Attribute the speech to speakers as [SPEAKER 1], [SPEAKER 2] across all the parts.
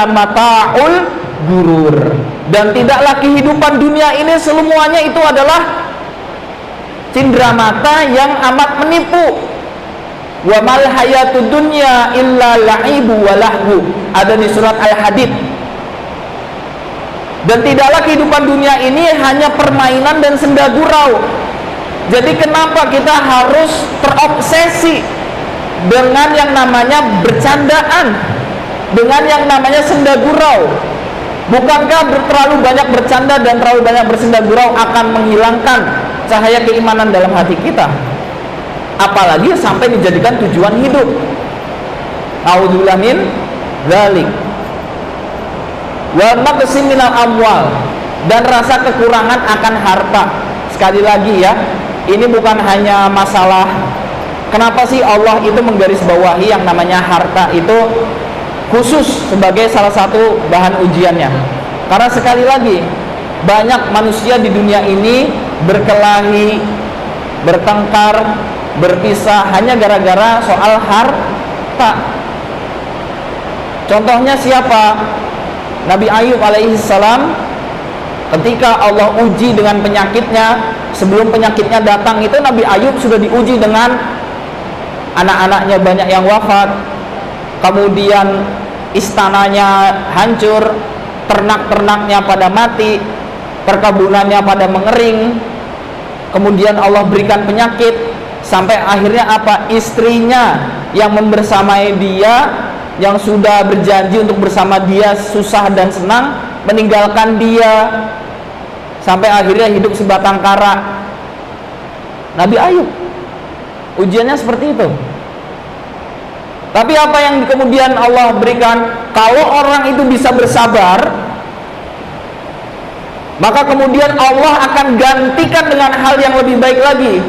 [SPEAKER 1] mata'ul gurur. Dan tidaklah kehidupan dunia ini semuanya itu adalah cindera mata yang amat menipu. Wa mal hayatud dunya illa la'ibu wa lahwu, ada di surat Al-Hadid. Dan tidaklah kehidupan dunia ini hanya permainan dan senda gurau. Jadi kenapa kita harus terobsesi dengan yang namanya bercandaan, dengan yang namanya senda gurau? Bukankah terlalu banyak bercanda dan terlalu banyak bersenda gurau akan menghilangkan cahaya keimanan dalam hati kita? Apalagi sampai dijadikan tujuan hidup. A'udzubillahi min dzalik. Wa naqsi minal amwal, dan rasa kekurangan akan harta. Sekali lagi ya, ini bukan hanya masalah kenapa sih Allah itu menggarisbawahi yang namanya harta itu khusus sebagai salah satu bahan ujiannya. Karena sekali lagi, banyak manusia di dunia ini berkelahi, bertengkar, berpisah hanya gara-gara soal harta. Contohnya siapa? Nabi Ayub alaihissalam, ketika Allah uji dengan penyakitnya, sebelum penyakitnya datang itu Nabi Ayub sudah diuji dengan anak-anaknya banyak yang wafat, kemudian istananya hancur, ternak-ternaknya pada mati, perkebunannya pada mengering, kemudian Allah berikan penyakit, sampai akhirnya apa? Istrinya yang membersamai dia, yang sudah berjanji untuk bersama dia susah dan senang, meninggalkan dia, sampai akhirnya hidup sebatang kara. Nabi Ayub ujiannya seperti itu. Tapi apa yang kemudian Allah berikan? Kalau orang itu bisa bersabar, maka kemudian Allah akan gantikan dengan hal yang lebih baik lagi.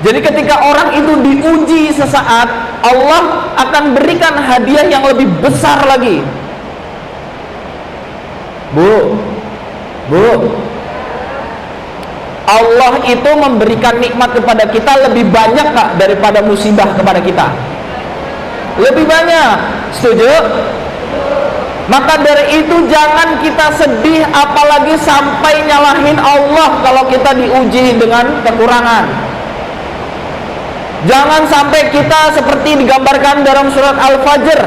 [SPEAKER 1] Jadi ketika orang itu diuji sesaat, Allah akan berikan hadiah yang lebih besar lagi. Bu, Allah itu memberikan nikmat kepada kita lebih banyak gak daripada musibah kepada kita? Lebih banyak. Setuju? Maka dari itu jangan kita sedih, apalagi sampai nyalahin Allah kalau kita diuji dengan kekurangan. Jangan sampai kita seperti digambarkan dalam surat Al-Fajr.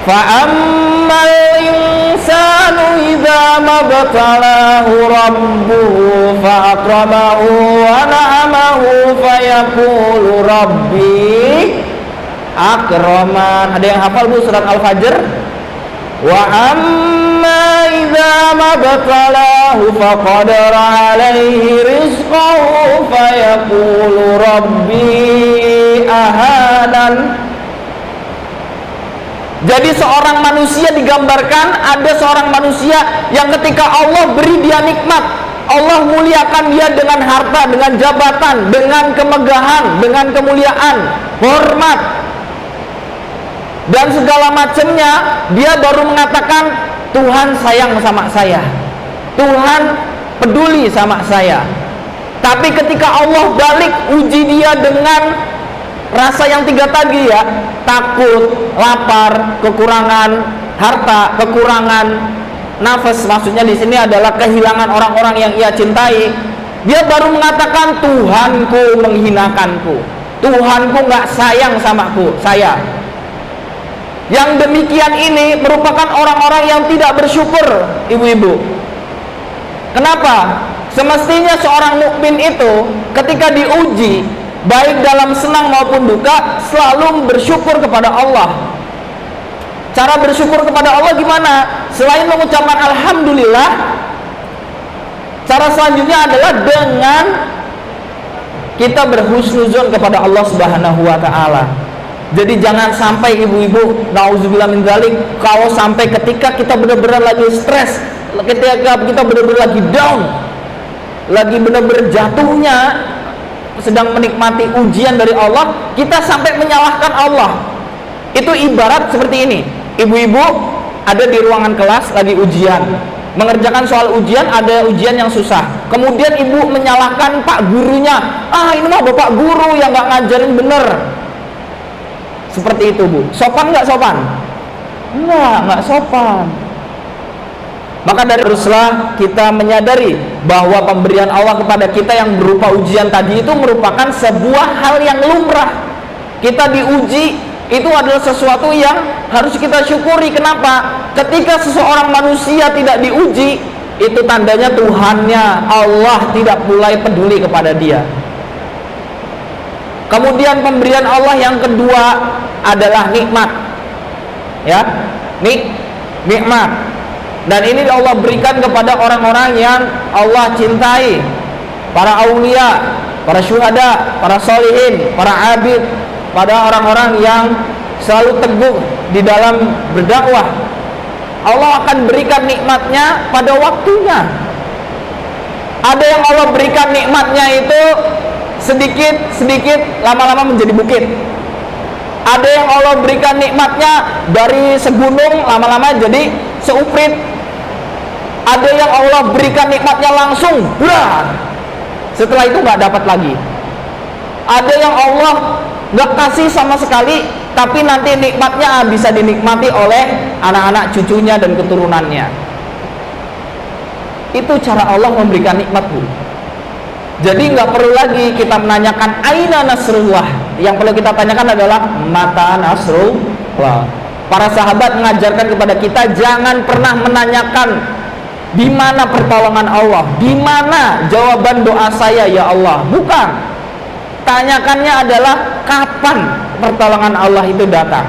[SPEAKER 1] Fa'ammal insanu idza mabtalahu rabbuhu fa'akramahu wa na'amahu fayaqulu rabbi akraman. Ada yang hafal Bu surat Al-Fajr? Wa amma idza mabtalahu faqadara alaihi rizqahu fayaqulu rabbi ahanan. Jadi seorang manusia digambarkan, ada seorang manusia yang ketika Allah beri dia nikmat, Allah muliakan dia dengan harta, dengan jabatan, dengan kemegahan, dengan kemuliaan, hormat, dan segala macamnya, dia baru mengatakan Tuhan sayang sama saya, Tuhan peduli sama saya. Tapi ketika Allah balik uji dia dengan rasa yang tiga tadi ya, takut, lapar, kekurangan harta, kekurangan nafas, maksudnya di sini adalah kehilangan orang-orang yang ia cintai. Dia baru mengatakan Tuhanku menghinakanku, Tuhanku nggak sayang samaku, saya. Yang demikian ini merupakan orang-orang yang tidak bersyukur, ibu-ibu. Kenapa? Semestinya seorang mukmin itu ketika diuji, baik dalam senang maupun duka, selalu bersyukur kepada Allah. Cara bersyukur kepada Allah gimana? Selain mengucapkan Alhamdulillah, cara selanjutnya adalah dengan kita berhusnuzon kepada Allah Subhanahu wa Ta'ala. Jadi jangan sampai ibu-ibu, nauzubillah min dzalik, kalau sampai ketika kita benar-benar lagi stres, ketika kita benar-benar lagi down, lagi benar-benar jatuhnya, sedang menikmati ujian dari Allah, kita sampai menyalahkan Allah. Itu ibarat seperti ini. Ibu-ibu ada di ruangan kelas lagi ujian, mengerjakan soal ujian, ada ujian yang susah. Kemudian ibu menyalahkan pak gurunya. Ini mah bapak guru yang nggak ngajarin bener. Seperti itu Bu. Sopan nggak sopan? Enggak sopan. Maka dari haruslah kita menyadari bahwa pemberian Allah kepada kita yang berupa ujian tadi itu merupakan sebuah hal yang lumrah. Kita diuji, itu adalah sesuatu yang harus kita syukuri. Kenapa? Ketika seseorang manusia tidak diuji, itu tandanya Tuhannya, Allah tidak mulai peduli kepada dia. Kemudian pemberian Allah yang kedua adalah nikmat. Ya, nikmat. Dan ini Allah berikan kepada orang-orang yang Allah cintai, para aulia, para syuhada, para solihin, para abid, pada orang-orang yang selalu teguh di dalam berdakwah. Allah akan berikan nikmatnya pada waktunya. Ada yang Allah berikan nikmatnya itu sedikit, lama-lama menjadi bukit. Ada yang Allah berikan nikmatnya dari segunung, lama-lama jadi seuprit. Ada yang Allah berikan nikmatnya langsung, berat. Setelah itu nggak dapat lagi. Ada yang Allah nggak kasih sama sekali, tapi nanti nikmatnya bisa dinikmati oleh anak-anak cucunya dan keturunannya. Itu cara Allah memberikan nikmat, Bu. Jadi nggak perlu lagi kita menanyakan aina nasrullah. Yang perlu kita tanyakan adalah mata nasrullah. Para sahabat mengajarkan kepada kita jangan pernah menanyakan di mana pertolongan Allah, di mana jawaban doa saya ya Allah. Bukan. Tanyakannya adalah kapan pertolongan Allah itu datang.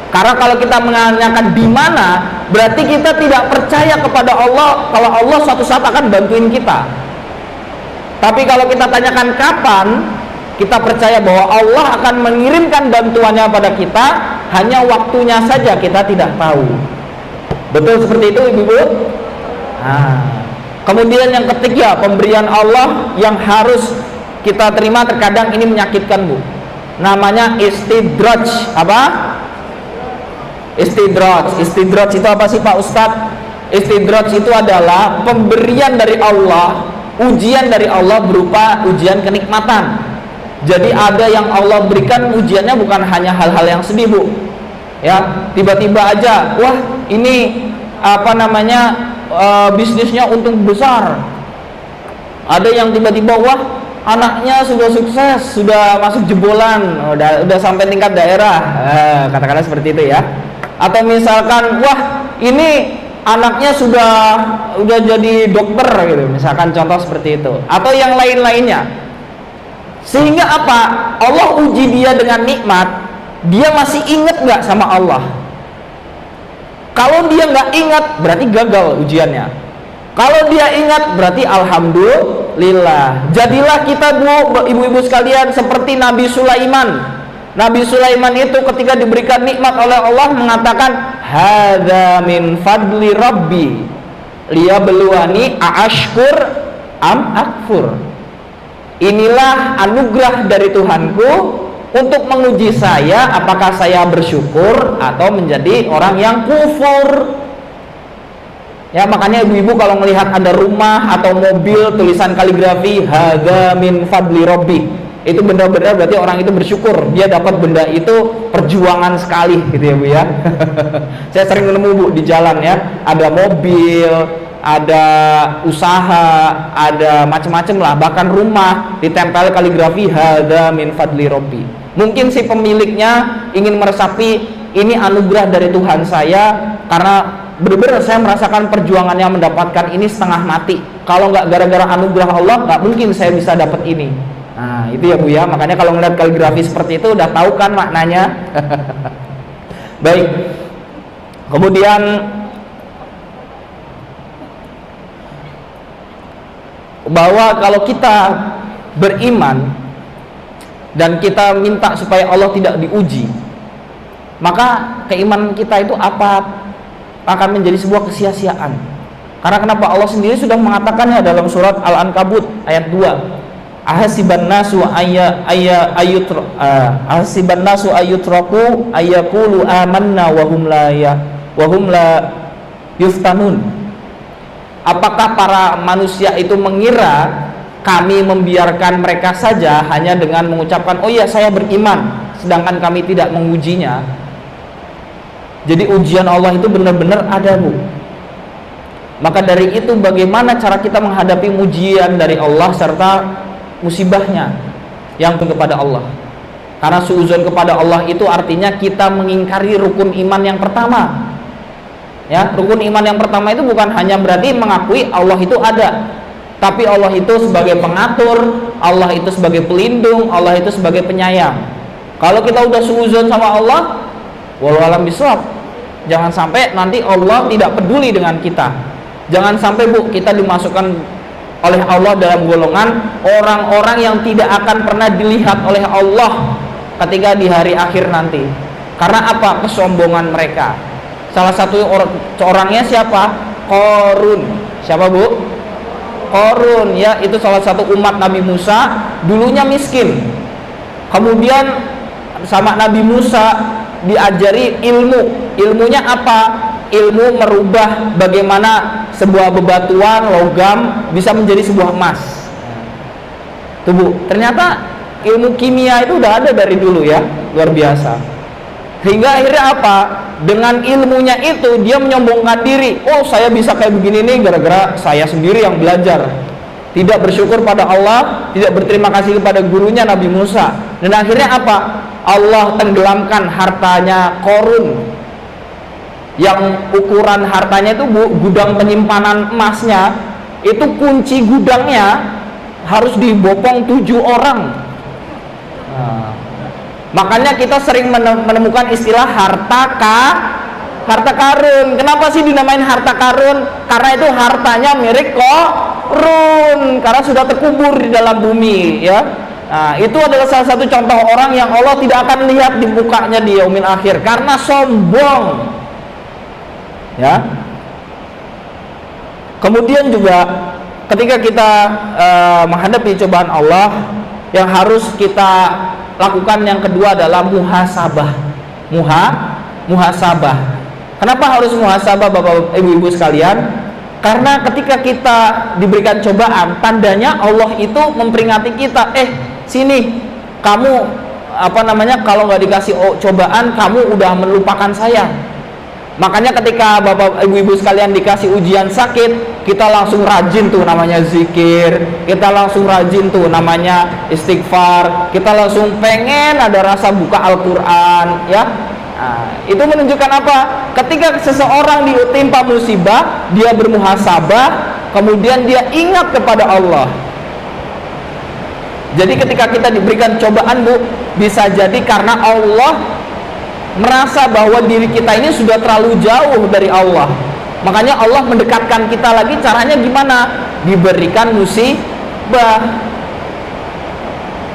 [SPEAKER 1] Karena kalau kita menanyakan di mana, berarti kita tidak percaya kepada Allah kalau Allah suatu saat akan bantuin kita. Tapi kalau kita tanyakan kapan, kita percaya bahwa Allah akan mengirimkan bantuannya pada kita, hanya waktunya saja kita tidak tahu. Betul seperti itu, Ibu-ibu? Kemudian yang ketiga, pemberian Allah yang harus kita terima terkadang ini menyakitkan, Bu. Namanya istidraj. Apa? Istidraj itu apa sih, Pak Ustadz? Istidraj itu adalah pemberian dari Allah, ujian dari Allah berupa ujian kenikmatan. Jadi ada yang Allah berikan ujiannya bukan hanya hal-hal yang sedih, Bu. Ya, tiba-tiba aja, wah ini bisnisnya untung besar. Ada yang tiba-tiba, wah anaknya sudah sukses, sudah masuk jebolan, udah sampai tingkat daerah, katakanlah seperti itu ya. Atau misalkan, wah ini anaknya sudah jadi dokter gitu, misalkan contoh seperti itu. Atau yang lain-lainnya. Sehingga apa? Allah uji dia dengan nikmat, dia masih ingat nggak sama Allah? Kalau dia nggak ingat, berarti gagal ujiannya. Kalau dia ingat, berarti alhamdulillah. Jadilah kita, Bu, ibu-ibu sekalian, seperti Nabi Sulaiman. Nabi Sulaiman itu ketika diberikan nikmat oleh Allah mengatakan, hadza min fadli rabbi liyabluwani a'ashkur am akfur. Inilah anugerah dari Tuhanku untuk menguji saya apakah saya bersyukur atau menjadi orang yang kufur. Ya, makanya ibu-ibu kalau melihat ada rumah atau mobil tulisan kaligrafi hadza min fadli rabbi, itu benar-benar berarti orang itu bersyukur dia dapat benda itu perjuangan sekali gitu ya, Bu ya. Saya sering nemu, Bu, di jalan ya, ada mobil, ada usaha, ada macam-macam lah, bahkan rumah ditempel kaligrafi hadza min fadli rabbi. Mungkin si pemiliknya ingin meresapi ini anugerah dari Tuhan saya, karena benar-benar saya merasakan perjuangannya mendapatkan ini setengah mati. Kalau nggak gara-gara anugerah Allah, nggak mungkin saya bisa dapat ini. Nah itu ya, Bu ya, makanya kalau melihat kaligrafi seperti itu udah tahu kan maknanya. Baik, kemudian bahwa kalau kita beriman dan kita minta supaya Allah tidak diuji, maka keimanan kita itu akan menjadi sebuah kesia-siaan. Karena kenapa? Allah sendiri sudah mengatakannya dalam surat Al-Ankabut ayat 2. Ahasiban nasu ayyutraku ayyaqulu amanna wa hum la yuftanun. Apakah para manusia itu mengira kami membiarkan mereka saja hanya dengan mengucapkan oh ya saya beriman, sedangkan kami tidak mengujinya? Jadi ujian Allah itu benar-benar ada, Bu. Maka dari itu bagaimana cara kita menghadapi ujian dari Allah serta musibahnya yang kepada Allah. Karena suudzon kepada Allah itu artinya kita mengingkari rukun iman yang pertama. Ya, rukun iman yang pertama itu bukan hanya berarti mengakui Allah itu ada, tapi Allah itu sebagai pengatur, Allah itu sebagai pelindung, Allah itu sebagai penyayang. Kalau kita udah suudzon sama Allah, walau alam bisawab, jangan sampai nanti Allah tidak peduli dengan kita. Jangan sampai, Bu, kita dimasukkan oleh Allah dalam golongan orang-orang yang tidak akan pernah dilihat oleh Allah ketika di hari akhir nanti. Karena apa? Kesombongan mereka. Salah satu orangnya siapa? Qarun. Siapa, Bu? Qarun, ya, itu salah satu umat Nabi Musa, dulunya miskin. Kemudian sama Nabi Musa diajari ilmu. Ilmunya apa? Ilmu merubah bagaimana sebuah bebatuan logam bisa menjadi sebuah emas. Tuh, Bu, ternyata ilmu kimia itu udah ada dari dulu, ya, luar biasa. Hingga akhirnya apa? Dengan ilmunya itu dia menyombongkan diri. Oh, saya bisa kayak begini nih gara-gara saya sendiri yang belajar. Tidak bersyukur pada Allah, tidak berterima kasih kepada gurunya Nabi Musa. Dan akhirnya apa? Allah tenggelamkan hartanya Qarun. Yang ukuran hartanya itu, Bu, gudang penyimpanan emasnya itu kunci gudangnya harus dibopong 7 orang. Nah, makanya kita sering menemukan istilah harta karun. Kenapa sih dinamain harta karun? Karena itu hartanya milik Qarun, karena sudah terkubur di dalam bumi, ya. Nah, itu adalah salah satu contoh orang yang Allah tidak akan lihat di mukanya di yaumil akhir karena sombong. Ya. Kemudian juga ketika kita menghadapi cobaan Allah, yang harus kita lakukan yang kedua adalah muhasabah. Muhasabah. Kenapa harus muhasabah, Bapak Ibu sekalian? Karena ketika kita diberikan cobaan, tandanya Allah itu memperingati kita, sini kamu kalau nggak dikasih cobaan, kamu udah melupakan saya. Makanya ketika Bapak Ibu sekalian dikasih ujian sakit, kita langsung rajin tuh namanya zikir, kita langsung rajin tuh namanya istighfar, kita langsung pengen ada rasa buka Al-Quran, ya. Nah, itu menunjukkan apa? Ketika seseorang ditimpa musibah, dia bermuhasabah, kemudian dia ingat kepada Allah. Jadi ketika kita diberikan cobaan, Bu, bisa jadi karena Allah merasa bahwa diri kita ini sudah terlalu jauh dari Allah. Makanya Allah mendekatkan kita lagi. Caranya gimana? Diberikan musibah.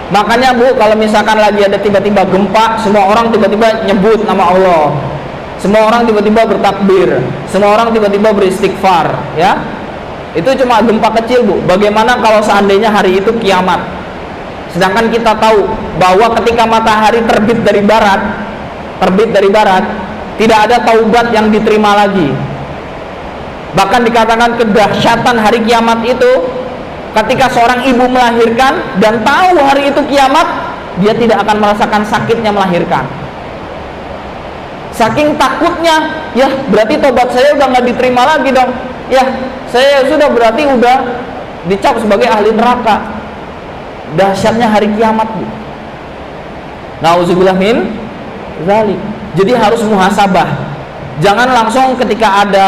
[SPEAKER 1] Makanya, Bu, kalau misalkan lagi ada tiba-tiba gempa, semua orang tiba-tiba nyebut nama Allah, semua orang tiba-tiba bertakbir, semua orang tiba-tiba beristighfar, ya. Itu cuma gempa kecil, Bu. Bagaimana kalau seandainya hari itu kiamat? Sedangkan kita tahu bahwa ketika matahari terbit dari barat, tidak ada taubat yang diterima lagi. Bahkan dikatakan kedahsyatan hari kiamat itu ketika seorang ibu melahirkan dan tahu hari itu kiamat, dia tidak akan merasakan sakitnya melahirkan. Saking takutnya, ya berarti taubat saya udah nggak diterima lagi dong. Ya, saya sudah berarti udah dicap sebagai ahli neraka. Dahsyatnya hari kiamat, Bu. Nauzubillah min zalik. Jadi harus muhasabah. Jangan langsung ketika ada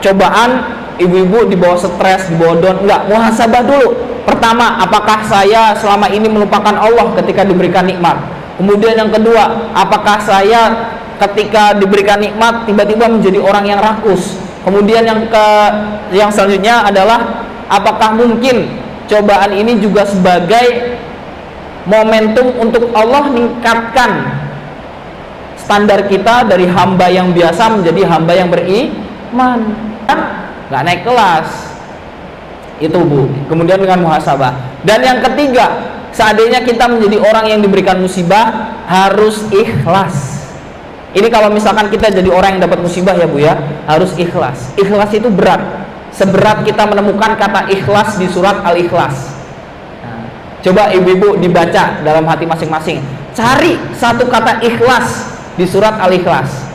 [SPEAKER 1] cobaan ibu-ibu dibawa stres, dibawa down. Enggak, muhasabah dulu. Pertama, apakah saya selama ini melupakan Allah ketika diberikan nikmat? Kemudian yang kedua, apakah saya ketika diberikan nikmat tiba-tiba menjadi orang yang rakus? Kemudian yang selanjutnya adalah apakah mungkin cobaan ini juga sebagai momentum untuk Allah meningkatkan standar kita dari hamba yang biasa menjadi hamba yang beriman, nggak naik kelas. Itu, Bu. Kemudian dengan muhasabah. Dan yang ketiga, seandainya kita menjadi orang yang diberikan musibah, harus ikhlas. Ini kalau misalkan kita jadi orang yang dapat musibah, ya, Bu, ya, harus ikhlas. Ikhlas itu berat. Seberat kita menemukan kata ikhlas di surat Al-Ikhlas. Nah, coba ibu-ibu dibaca dalam hati masing-masing. Cari satu kata ikhlas di surat Al-Ikhlas.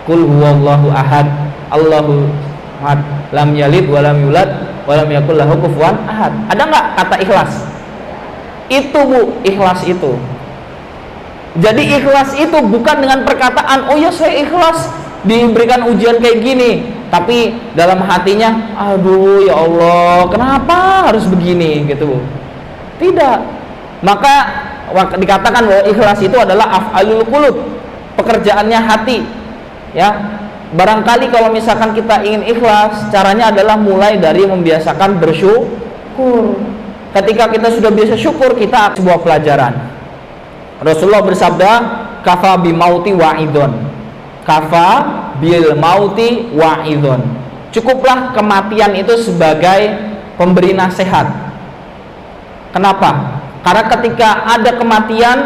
[SPEAKER 1] Qul huwallahu ahad, Allahu ahad, lam yalid wa lam yulad wa lam yakul lahu kufuwan ahad. Ada nggak kata ikhlas? Itu Bu, ikhlas itu. Jadi ikhlas itu bukan dengan perkataan, oh ya saya ikhlas diberikan ujian kayak gini, tapi dalam hatinya, aduh ya Allah, kenapa harus begini gitu. Tidak. Maka dikatakan bahwa ikhlas itu adalah af'alul qulub, pekerjaannya hati. Ya. Barangkali kalau misalkan kita ingin ikhlas, caranya adalah mulai dari membiasakan bersyukur. Ketika kita sudah biasa syukur, kita sebuah pelajaran. Rasulullah bersabda, kafa bi mauti wa'idun. Kafa bil mauti wa'idun. Cukuplah kematian itu sebagai pemberi nasihat. Kenapa? Karena ketika ada kematian,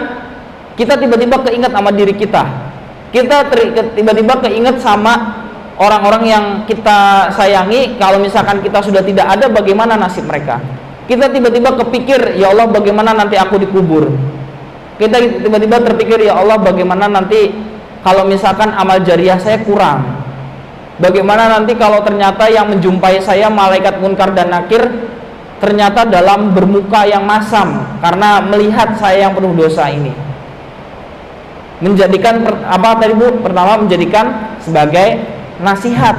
[SPEAKER 1] kita tiba-tiba keinget sama diri kita. Kita tiba-tiba keinget sama orang-orang yang kita sayangi. Kalau misalkan kita sudah tidak ada, bagaimana nasib mereka? Kita tiba-tiba kepikir, ya Allah bagaimana nanti aku dikubur. Kita tiba-tiba terpikir, ya Allah bagaimana nanti kalau misalkan amal jariah saya kurang. Bagaimana nanti kalau ternyata yang menjumpai saya malaikat munkar dan nakir ternyata dalam bermuka yang masam karena melihat saya yang penuh dosa ini. Menjadikan apa tadi Bu? Pertama menjadikan sebagai nasihat.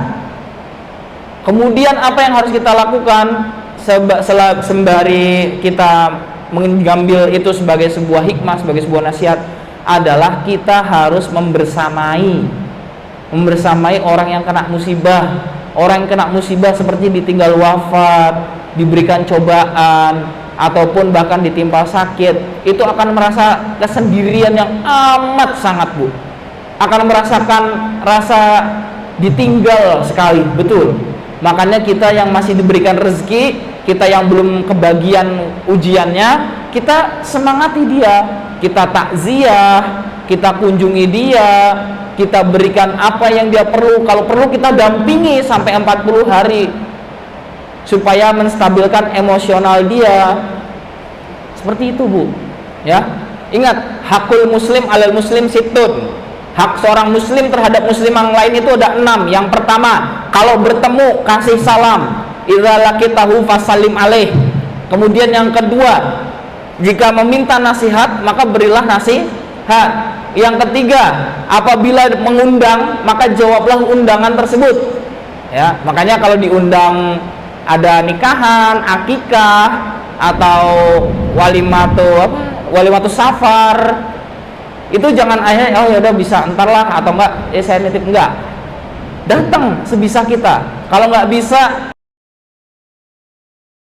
[SPEAKER 1] Kemudian apa yang harus kita lakukan sembari kita mengambil itu sebagai sebuah hikmah, sebagai sebuah nasihat, adalah kita harus membersamai orang yang kena musibah. Orang yang kena musibah seperti ditinggal wafat, diberikan cobaan, ataupun bahkan ditimpa sakit, itu akan merasa kesendirian yang amat sangat Bu. Akan merasakan rasa ditinggal sekali, betul. Makanya kita yang masih diberikan rezeki, kita yang belum kebagian ujiannya, kita semangati dia, kita takziah, kita kunjungi dia, kita berikan apa yang dia perlu. Kalau perlu kita dampingi sampai 40 hari supaya menstabilkan emosional dia. Seperti itu Bu. Ya. Ingat, hakul muslim alal muslim sittun. Hak seorang muslim terhadap muslim yang lain itu ada 6. Yang pertama, kalau bertemu kasih salam. Idza laqitahu fasallim alaih. Kemudian yang kedua, jika meminta nasihat maka berilah nasihat. Yang ketiga, apabila mengundang maka jawablah undangan tersebut. Ya, makanya kalau diundang ada nikahan, akikah, atau walimatu safar, itu jangan akhirnya oh ya udah bisa entar lah, atau enggak saya nitip, enggak. Datang sebisa kita. Kalau enggak bisa